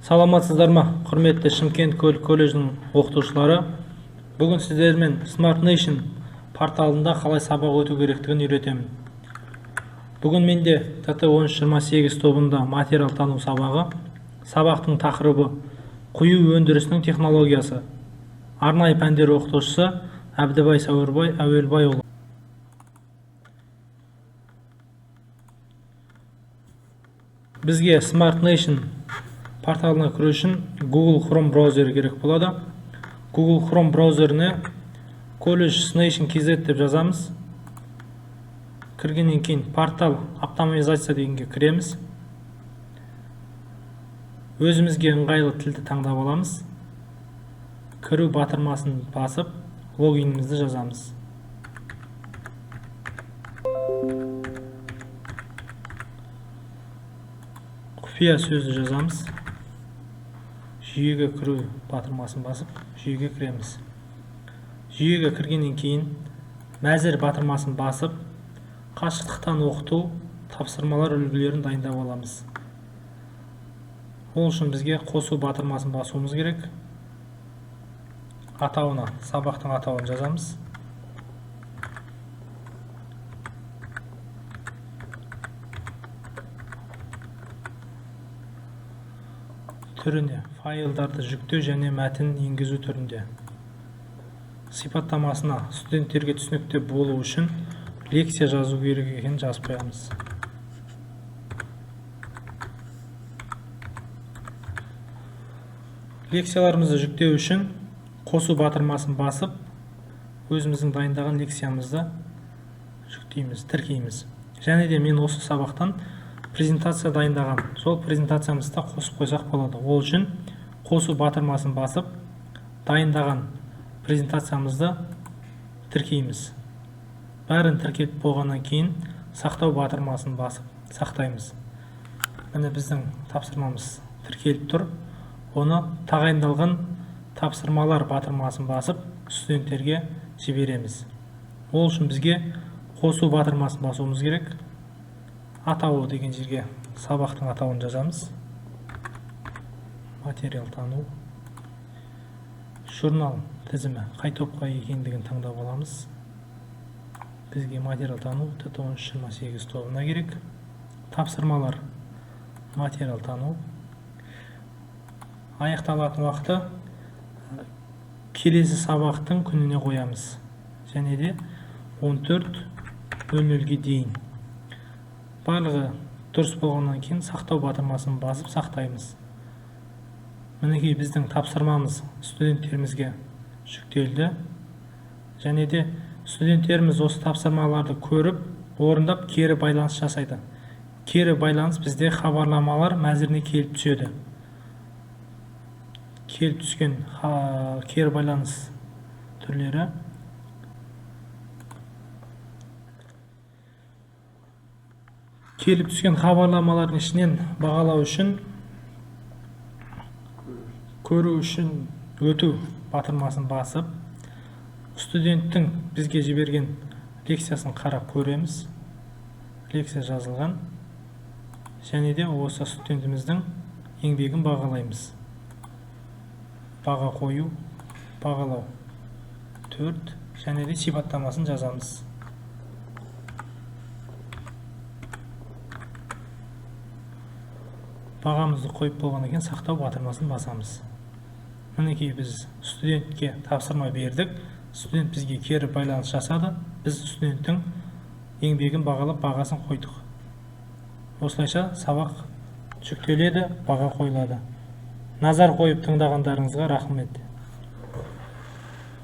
Саламатсыздар ма, құрметті Шымкент көлік колледжінің оқытушылары? Бүгін сіздермен Smart Nation порталында қалай сабақ өту керектігін үйретемін. Бүгін менде ТТ1328 тобында материал тану сабағы. Сабақтың тақырыбы құю өндірісінің технологиясы. Арнайы пәндер оқытушысы Әбдібай Сәуірбай Әуелбайұлы. Бізге Smart Nation порталына кіру үшін Google Chrome браузері керек болады. Google Chrome браузеріне college-nation.kz деп жазамыз. Кіргеннен кейін портал оптимизация дегенге кіреміз. Өзімізге ыңғайлы тілді таңдап аламыз. Кіру батырмасын басып, логинімізді жазамыз. Құпия сөзді жазамыз. Жүйеге кіру батырмасын басып, жүйеге кіреміз. Жүйеге кіргеннен кейін мәзір батырмасын басып, қашықтықтан оқыту тапсырмалар үлгілерін дайындап аламыз. Ол үшін бізге қосу батырмасын басуымыз керек. Атауына, сабақтың атауын жазамыз. Түріне файлдарды жүктеу және мәтін енгізу түрінде. Сипаттамасына студенттерге түсінікті болу үшін лекция жазу керек екенін жазып қоямыз. Лекцияларымызды жүктеу үшін қосу батырмасын басып, өзіміздің дайындаған лекциямызды жүктейміз, тіркейміз. Және де мен осы сабақтан презентация дайындаған. Сол презентациямызда қосып қойсақ болады. Ол үшін қосу батырмасын басып, дайындаған презентациямызды тіркейміз. Бәрін тіркеп болғаннан кейін сақтау батырмасын басып, сақтаймыз. Міне біздің тапсырмамыз тіркеліп тұр. Оны тағайындалған тапсырмалар батырмасын басып, студенттерге жібереміз. Ол үшін бізге қосу батырмасын басуымыз керек. Атауы деген жерге сабақтың атауын жазамыз. Материал тану. Журнал тізімі қай топқа екендігін таңдап аламыз. Бізге материал тану ТТ1328 тобына керек. Тапсырмалар материал тану. Аяқталатын уақыты келесі сабақтың күніне қоямыз. Және де 14:00-ге дейін. Барлығы дұрыс болғаннан кейін сақтау батырмасын басып сақтаймыз. Мінекей біздің тапсырмамыз студенттерімізге жүктелді. Және де студенттеріміз осы тапсырмаларды көріп, орындап, кері байланыс жасайды. Кері байланыс бізде хабарламалар мәзіріне келіп түседі. Келіп түскен кері байланыс түрлері келіп түскен хабарламалардың ішінен бағалау үшін, көру үшін өту батырмасын басып, студенттің бізге жіберген лекциясын қарап көреміз. Лекция жазылған. Және де осы студентіміздің еңбегін бағалаймыз. Баға қою, бағалау 4, және де сипаттамасын жазамыз. Бағамызды қойып болғаннан кейін сақтау батырмасын басамыз. Мінекей біз студентке тапсырма бердік. Студент бізге кері байланыс жасады. Біз студенттің еңбегін бағалап, бағасын қойдық. Осылайша сабақ жүктеледі, баға қойылады. Назар қойып тыңдағандарыңызға рахмет.